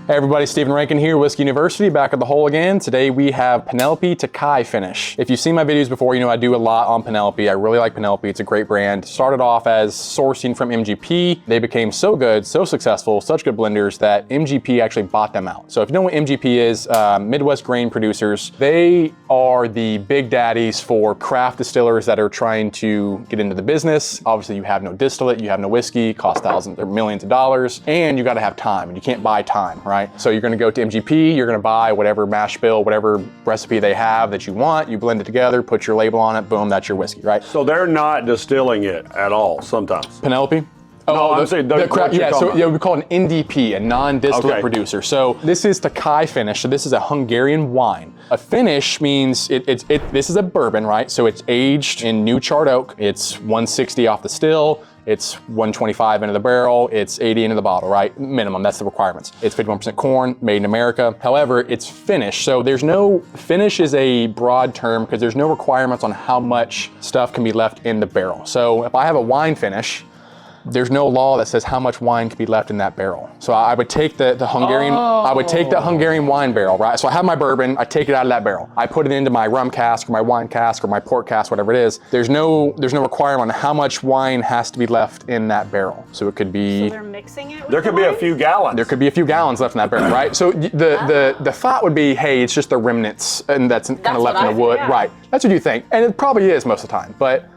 Hey everybody, Stephen Rankin here, Whiskey University, back at the hole again. Today we have Penelope Tokaji finish. If you've seen my videos before, you know I do a lot on Penelope. I really like Penelope, it's a great brand. Started off as sourcing from MGP. They became so good, so successful, such good blenders that MGP actually bought them out. So if you know what MGP is, Midwest Grain Producers, they are the big daddies for craft distillers that are trying to get into the business. Obviously you have no distillate, you have no whiskey, cost thousands or millions of dollars, and you gotta have time, and you can't buy time, right? So you're gonna go to MGP, you're gonna buy whatever mash bill, whatever recipe they have that you want, you blend it together, put your label on it, boom, that's your whiskey, right? So they're not distilling it at all sometimes? Penelope? No, I'm saying we call it an NDP, a non-distillate producer. So this is Tokaji finish. So this is a Hungarian wine. A finish means this is a bourbon, right? So it's aged in new charred oak. It's 160 off the still. It's 125 into the barrel. It's 80 into the bottle, right? Minimum, that's the requirements. It's 51% corn, made in America. However, it's finished. So finish is a broad term because there's no requirements on how much stuff can be left in the barrel. So if I have a wine finish, there's no law that says how much wine can be left in that barrel. So I would take the Hungarian, Hungarian wine barrel, right? So I have my bourbon, I take it out of that barrel. I put it into my rum cask or my wine cask or my port cask, whatever it is. There's no requirement on how much wine has to be left in that barrel. So it could be. So they're mixing it with There could be a few gallons. There could be a few gallons left in that barrel, right? So the thought would be, hey, it's just the remnants and that's kind of left in the wood, right? That's what you think. And it probably is most of the time, but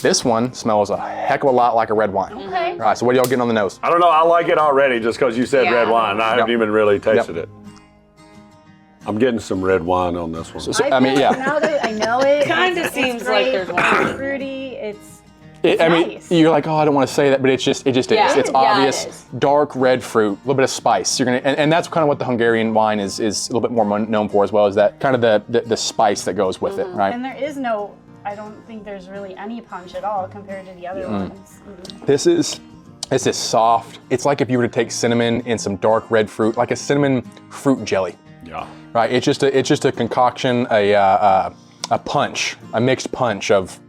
this one smells a heck of a lot like a red wine. Okay. All right, so what are y'all getting on the nose? I don't know, I like it already just because you said red wine. I haven't even really tasted it. I'm getting some red wine on this one. I mean, now that I know it, kind of seems like there's one. Fruity, it's I mean, nice. you're like, oh, I don't want to say that, but it just is. Yeah. It's obvious, it is. dark red fruit, a little bit of spice. You're gonna, and that's kind of what the Hungarian wine is a little bit more known for as well, is that kind of the spice that goes with it, right? And there is no, I don't think there's really any punch at all compared to the other ones. This is soft. It's like if you were to take cinnamon and some dark red fruit, like a cinnamon fruit jelly. Yeah. Right. It's just a concoction, a punch, a mixed punch of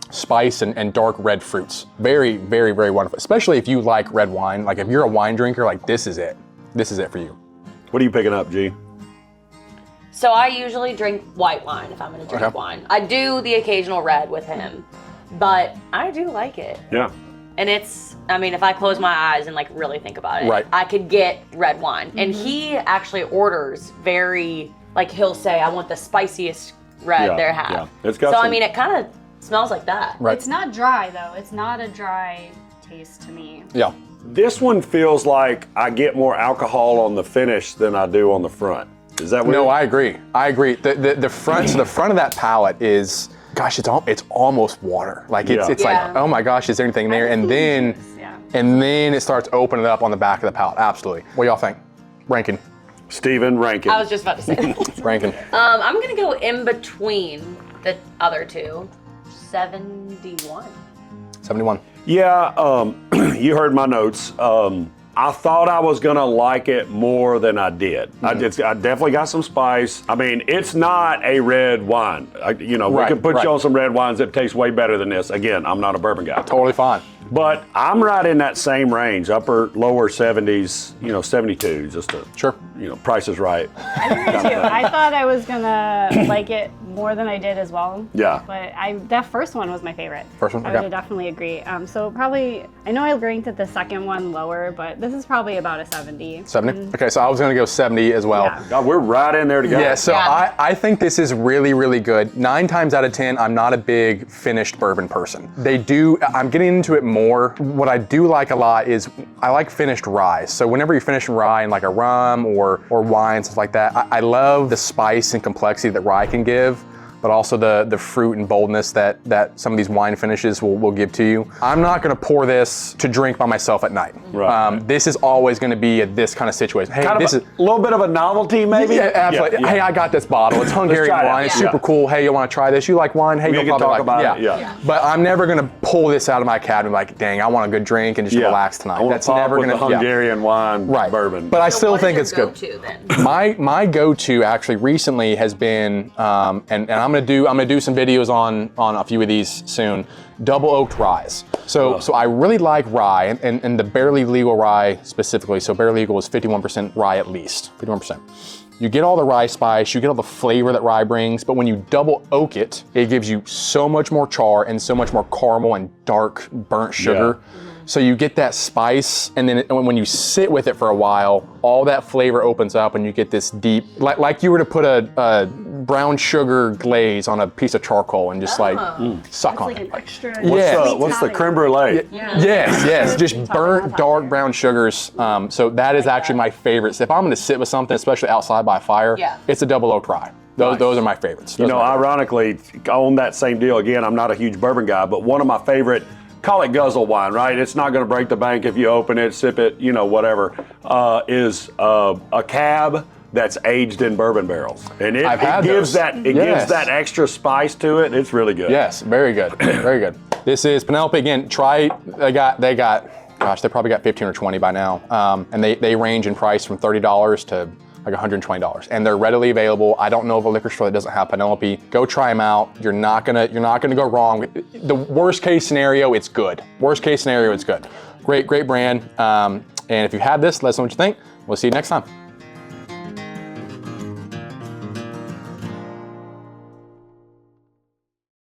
spice and dark red fruits. Very, very, very wonderful. Especially if you like red wine. Like if you're a wine drinker, like this is it. This is it for you. What are you picking up, G? So I usually drink white wine if I'm gonna drink wine. I do the occasional red with him, but I do like it. Yeah. And it's, I mean, if I close my eyes and like really think about it, Right. I could get red wine. And he actually orders very, like he'll say, I want the spiciest red they have. Yeah. It's got so some, I mean, it kind of smells like that. Right. It's not dry though. It's not a dry taste to me. Yeah. This one feels like I get more alcohol on the finish than I do on the front. Is that what? No, I agree. The front, so the front of that palate is, gosh, it's almost water. Like it's like, oh my gosh, is there anything there? And then it starts opening up on the back of the palate. Absolutely. What do y'all think? Rankin. Stephen Rankin. I was just about to say that. Rankin. I'm gonna go in between the other two. 71. 71. Yeah, you heard my notes. I thought I was gonna like it more than I did. I definitely got some spice. I mean, it's not a red wine. We can put you on some red wines that taste way better than this. Again, I'm not a bourbon guy. Totally fine. But I'm right in that same range, lower 70s, 72, just to, Price is Right. I agree too. I thought I was gonna like it more than I did as well. Yeah. But that first one was my favorite. First one? I would definitely agree. So probably, I know I ranked the second one lower, but this is probably about a 70. 70? Okay, so I was gonna go 70 as well. Yeah. God, we're right in there together. Yeah, so I think this is really, really good. 9 times out of 10, I'm not a big finished bourbon person. I'm getting into it more. What I do like a lot is I like finished rye. So whenever you're finishing rye in like a rum or wine, stuff like that, I love the spice and complexity that rye can give, but also the fruit and boldness that some of these wine finishes will give to you. I'm not gonna pour this to drink by myself at night. Right. This is always gonna be this kind of situation. Hey, Kind of a little bit of a novelty, maybe? Yeah, absolutely. Yeah. Hey, I got this bottle. It's Hungarian wine. It's super cool. Hey, you want to try this? You like wine? Hey, We you'll can probably talk like about it. Yeah. But I'm never gonna pull this out of my cabinet like, dang, I want a good drink and just relax tonight. I want That's to never with gonna the Hungarian wine bourbon. But I So still what think is it's your good. go-to then? My go-to actually recently has been, and I'm gonna do some videos on a few of these soon. Double oaked rye. So I really like rye and the barely legal rye specifically. So barely legal is 51% rye at least, 51%. You get all the rye spice, you get all the flavor that rye brings, but when you double oak it, it gives you so much more char and so much more caramel and dark burnt sugar. Yeah. So you get that spice, and then when you sit with it for a while, all that flavor opens up and you get this deep, like you were to put a brown sugar glaze on a piece of charcoal and just suck on Like it. an extra. What's the creme brulee? Yes, just burnt dark brown sugars. So that is actually my favorites. If I'm gonna sit with something, especially outside by a fire, it's a double oaked rye. Those are my favorites. Ironically, on that same deal, again, I'm not a huge bourbon guy, but one of my favorite, call it guzzle wine, right? It's not going to break the bank if you open it, sip it, whatever, is a cab that's aged in bourbon barrels. And it gives that extra spice to it. It's really good. Yes, very good, very good. This is Penelope again. Try, they got, gosh, they probably got 15 or 20 by now. And they range in price from $30 to like $120, and they're readily available. I don't know of a liquor store that doesn't have Penelope. Go try them out. You're not gonna go wrong. The worst case scenario, it's good. Worst case scenario, it's good. Great brand. And if you have this, let us know what you think. We'll see you next time.